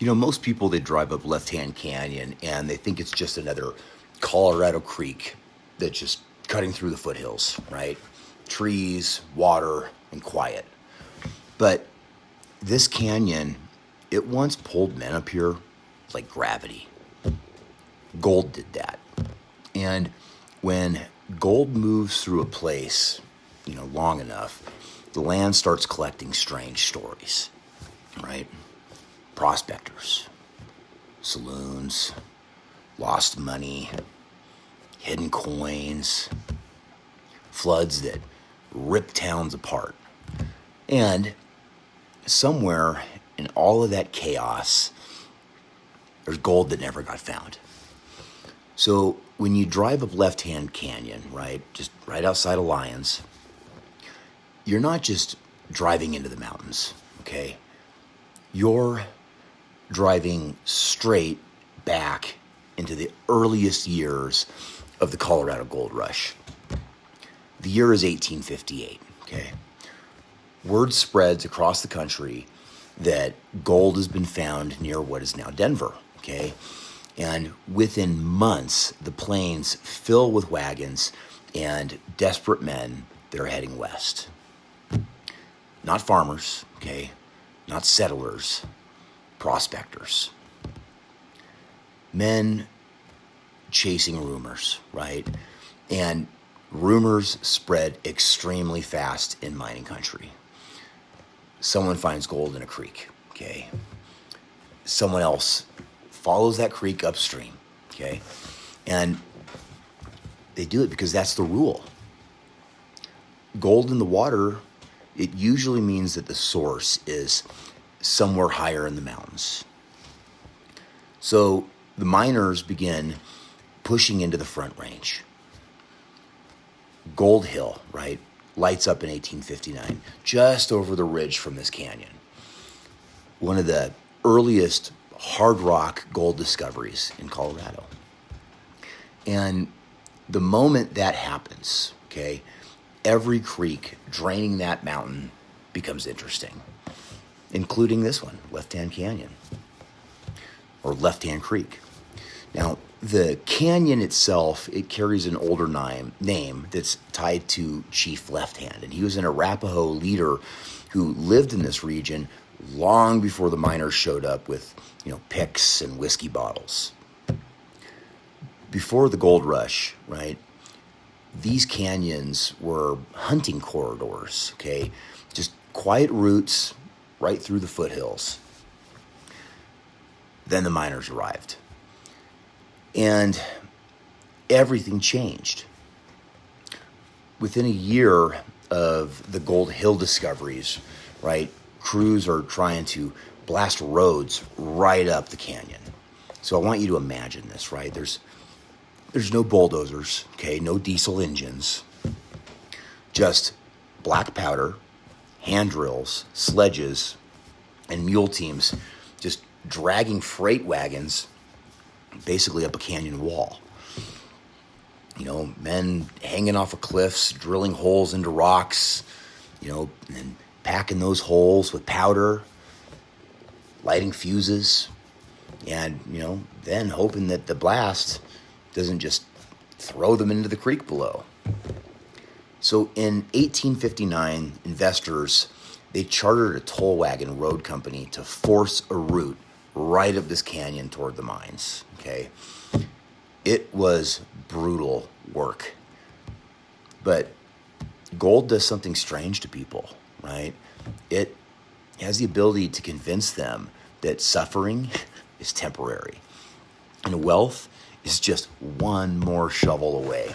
Most people, they drive up Left Hand Canyon and they think it's just another Colorado creek that's just cutting through the foothills, right? Trees, water, and quiet. But this canyon, it once pulled men up here like gravity. Gold did that. And when gold moves through a place, long enough, the land starts collecting strange stories, right? Prospectors, saloons, lost money, hidden coins, floods that rip towns apart. And somewhere in all of that chaos, there's gold that never got found. So when you drive up Left Hand Canyon, right, just right outside of Lyons, you're not just driving into the mountains, okay? You're driving straight back into the earliest years of the Colorado Gold Rush. The year is 1858, okay? Word spreads across the country that gold has been found near what is now Denver, okay? And within months, the plains fill with wagons and desperate men that are heading west. Not farmers, okay? Not settlers, prospectors. Men chasing rumors, right? And rumors spread extremely fast in mining country. Someone finds gold in a creek, okay? Someone else follows that creek upstream, okay? And they do it because that's the rule. Gold in the water, it usually means that the source is somewhere higher in the mountains. So the miners begin pushing into the Front Range. Gold Hill, right, lights up in 1859, just over the ridge from this canyon. One of the earliest hard rock gold discoveries in Colorado. And the moment that happens, okay, every creek draining that mountain becomes interesting, including this one, Left Hand Canyon, or Left Hand Creek. Now, the canyon itself, it carries an older name that's tied to Chief Left Hand, and he was an Arapaho leader who lived in this region long before the miners showed up with, picks and whiskey bottles. Before the gold rush, right, these canyons were hunting corridors, okay? Just quiet routes right through the foothills. Then the miners arrived. And everything changed. Within a year of the Gold Hill discoveries, right, crews are trying to blast roads right up the canyon. So I want you to imagine this, right? There's no bulldozers, okay? No diesel engines. Just black powder, hand drills, sledges, and mule teams just dragging freight wagons basically up a canyon wall. Men hanging off of cliffs, drilling holes into rocks, and then packing those holes with powder, lighting fuses, and, then hoping that the blast doesn't just throw them into the creek below. So in 1859, investors, they chartered a toll wagon road company to force a route right up this canyon toward the mines, okay? It was brutal work. But gold does something strange to people, right? It has the ability to convince them that suffering is temporary and wealth is just one more shovel away.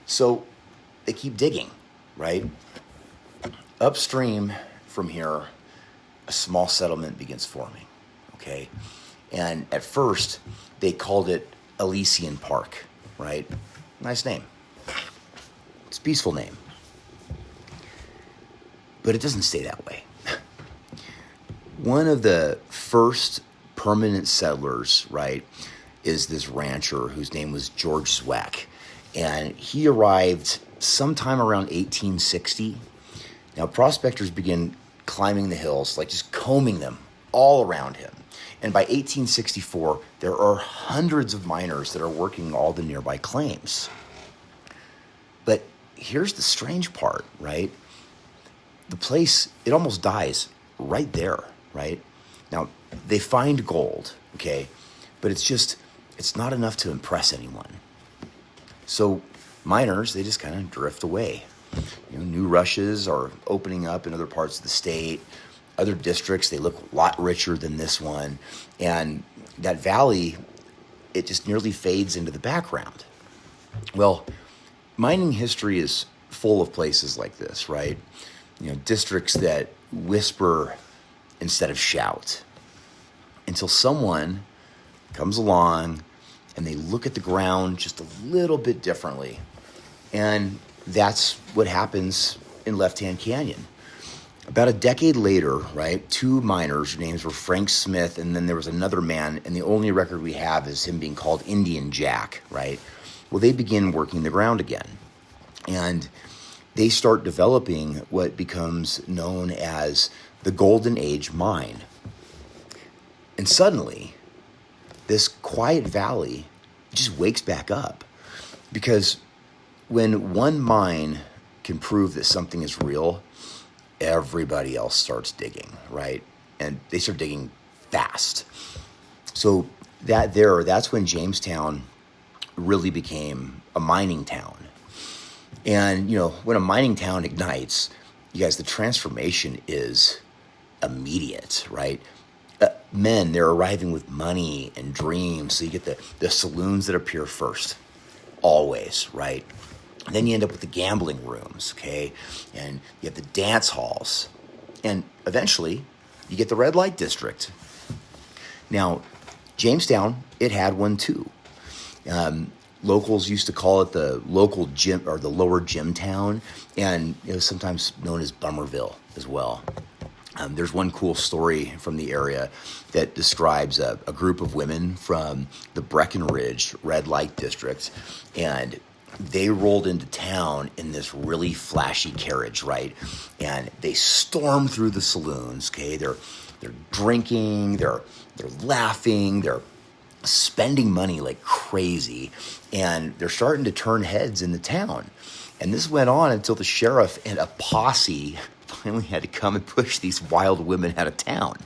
So they keep digging, right? Upstream from here, a small settlement begins forming, okay? And at first, they called it Elysian Park, right? Nice name. It's a peaceful name. But it doesn't stay that way. One of the first permanent settlers, right, is this rancher whose name was George Zwack. And he arrived sometime around 1860. Now, prospectors begin climbing the hills, like just combing them all around him. And by 1864, there are hundreds of miners that are working all the nearby claims. But here's the strange part, right? The place, it almost dies right there, right? Now, they find gold, okay? But it's not enough to impress anyone. So miners, they just kind of drift away. New rushes are opening up in other parts of the state. Other districts, they look a lot richer than this one. And that valley, it just nearly fades into the background. Well, mining history is full of places like this, right? Districts that whisper instead of shout, until someone comes along and they look at the ground just a little bit differently. And that's what happens in Left Hand Canyon. About a decade later, right, two miners, their names were Frank Smith, and then there was another man, and the only record we have is him being called Indian Jack, right? Well, they begin working the ground again. And they start developing what becomes known as the Golden Age mine. And suddenly, this quiet valley just wakes back up. Because when one mine can prove that something is real, everybody else starts digging, right? And they start digging fast. So that's when Jamestown really became a mining town. And, when a mining town ignites, you guys, the transformation is immediate, right? Men, they're arriving with money and dreams. So you get the saloons that appear first, always, right? And then you end up with the gambling rooms, okay? And you have the dance halls. And eventually, you get the red light district. Now, Jamestown, it had one too. Locals used to call it the local gym, or the Lower Jimtown, and it was sometimes known as Bummerville as well. There's one cool story from the area that describes a group of women from the Breckenridge red light district, and they rolled into town in this really flashy carriage, right? And they storm through the saloons, okay? They're drinking, they're laughing, they're spending money like crazy, and they're starting to turn heads in the town. And this went on until the sheriff and a posse finally had to come and push these wild women out of town.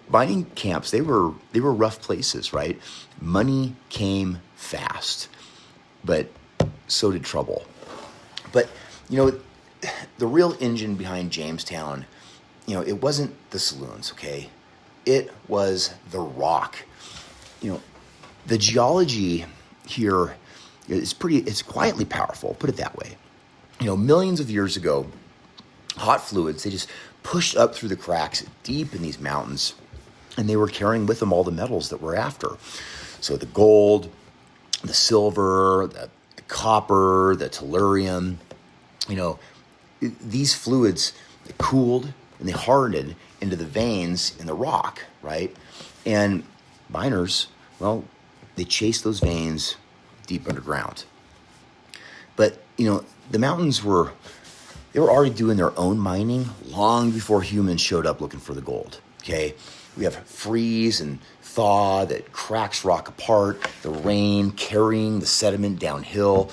Mining camps, they were rough places, right? Money came fast, but so did trouble. But, the real engine behind Jamestown, it wasn't the saloons, okay? It was the rock. The geology here is it's quietly powerful, put it that way. Millions of years ago, hot fluids, they just pushed up through the cracks deep in these mountains, and they were carrying with them all the metals that we're after. So the gold, the silver, the copper, the tellurium, these fluids, they cooled and they hardened into the veins in the rock, right? And miners, well, they chased those veins deep underground. But, the mountains they were already doing their own mining long before humans showed up looking for the gold, okay? We have freeze and thaw that cracks rock apart, the rain carrying the sediment downhill,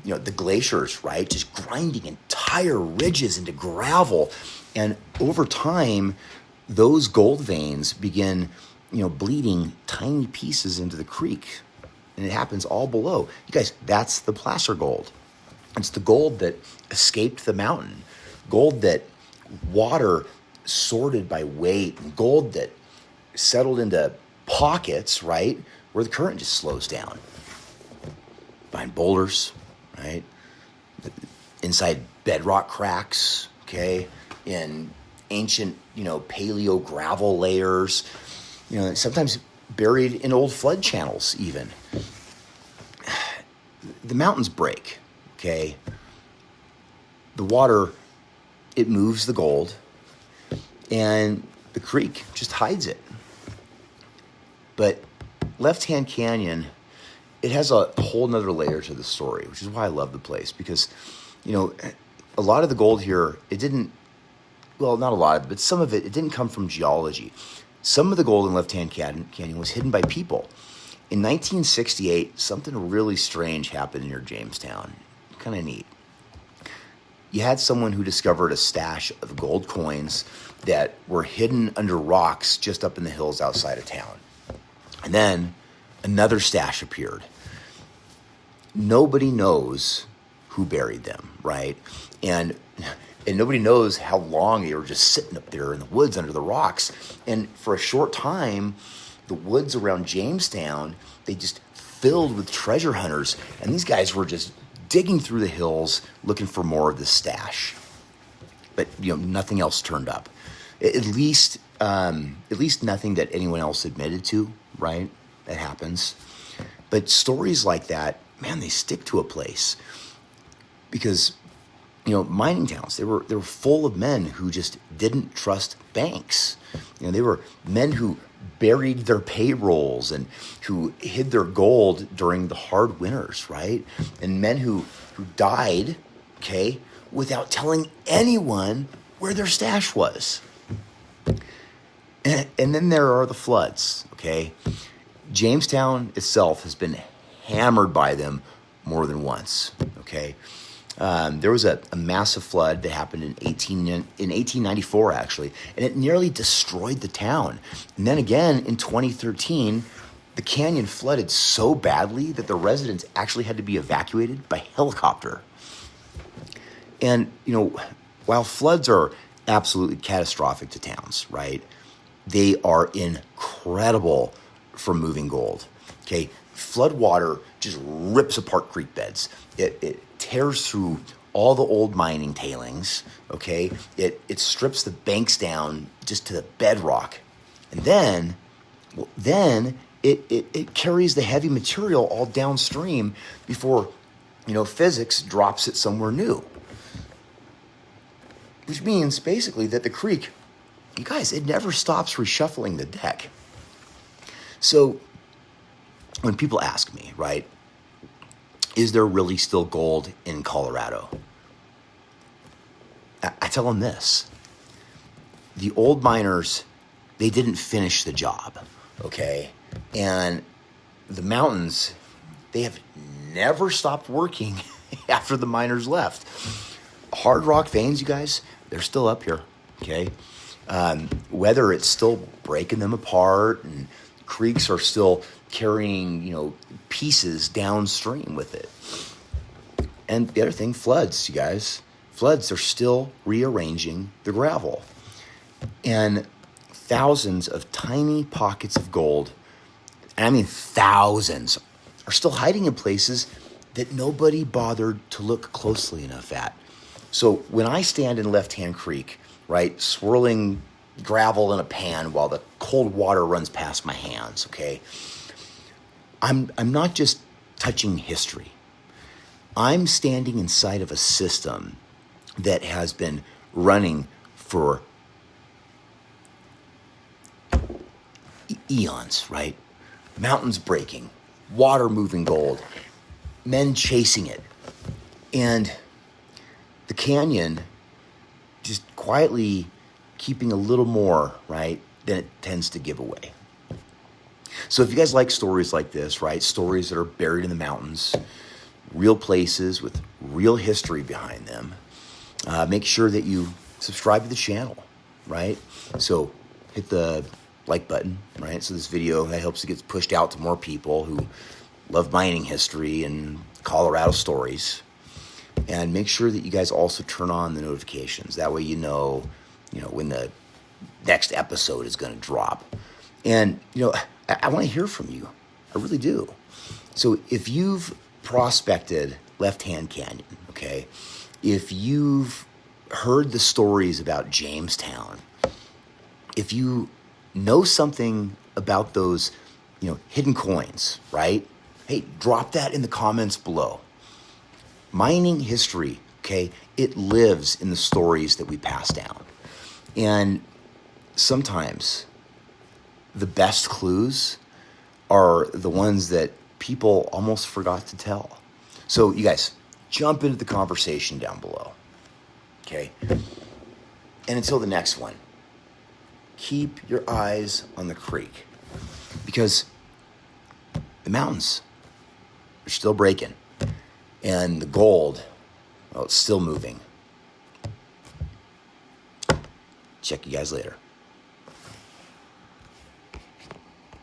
the glaciers, right? Just grinding entire ridges into gravel. And over time, those gold veins begin, bleeding tiny pieces into the creek. And it happens all below. You guys, that's the placer gold. It's the gold that escaped the mountain. Gold that water sorted by weight. And gold that settled into pockets, right, where the current just slows down. Behind boulders, right? Inside bedrock cracks, okay? In ancient, paleo gravel layers, sometimes buried in old flood channels even. The mountains break, okay? The water, it moves the gold, and the creek just hides it. But Left Hand Canyon, it has a whole nother layer to the story, which is why I love the place, because, a lot of the gold here, it didn't well, not a lot of it, but some of it didn't come from geology. Some of the gold in Left Hand Canyon was hidden by people. In 1968, something really strange happened near Jamestown. Kind of neat. You had someone who discovered a stash of gold coins that were hidden under rocks just up in the hills outside of town. And then another stash appeared. Nobody knows who buried them, right? And nobody knows how long they were just sitting up there in the woods under the rocks. And for a short time, the woods around Jamestown, they just filled with treasure hunters. And these guys were just digging through the hills looking for more of the stash. But, nothing else turned up. At least nothing that anyone else admitted to, right? That happens. But stories like that, man, they stick to a place. Because, mining towns, they were full of men who just didn't trust banks. They were men who buried their payrolls and who hid their gold during the hard winters, right? And men who died, okay, without telling anyone where their stash was. And then there are the floods, okay? Jamestown itself has been hammered by them more than once, okay? There was a massive flood that happened in 1894, actually, and it nearly destroyed the town. And then again, in 2013, the canyon flooded so badly that the residents actually had to be evacuated by helicopter. And, while floods are absolutely catastrophic to towns, right, they are incredible for moving gold, okay? Flood water just rips apart creek beds. It tears through all the old mining tailings, okay? It strips the banks down just to the bedrock. And then it carries the heavy material all downstream before, physics drops it somewhere new. Which means basically that the creek, you guys, it never stops reshuffling the deck. So when people ask me, right, is there really still gold in Colorado? I tell them this. The old miners, they didn't finish the job, okay? And the mountains, they have never stopped working after the miners left. Hard rock veins, you guys, they're still up here, okay? Whether it's still breaking them apart and creeks are still carrying, pieces downstream with it. And the other thing, floods, you guys. Floods are still rearranging the gravel. And thousands of tiny pockets of gold, and I mean thousands, are still hiding in places that nobody bothered to look closely enough at. So when I stand in Left Hand Creek, right, swirling gravel in a pan while the cold water runs past my hands, okay, I'm not just touching history. I'm standing inside of a system that has been running for eons, right? Mountains breaking, water moving gold, men chasing it, and the canyon just quietly keeping a little more, right, than it tends to give away. So if you guys like stories like this, right, stories that are buried in the mountains, real places with real history behind them, make sure that you subscribe to the channel, right? So hit the like button, right? So this video, that helps it get pushed out to more people who love mining history and Colorado stories. And make sure that you guys also turn on the notifications. That way you know when the next episode is going to drop. And, I want to hear from you. I really do. So if you've prospected Left Hand Canyon, okay, if you've heard the stories about Jamestown, if you know something about those, hidden coins, right? Hey, drop that in the comments below. Mining history, okay, it lives in the stories that we pass down. And sometimes the best clues are the ones that people almost forgot to tell. So you guys, jump into the conversation down below, okay? And until the next one, keep your eyes on the creek, because the mountains are still breaking, and the gold, well, it's still moving. Check you guys later.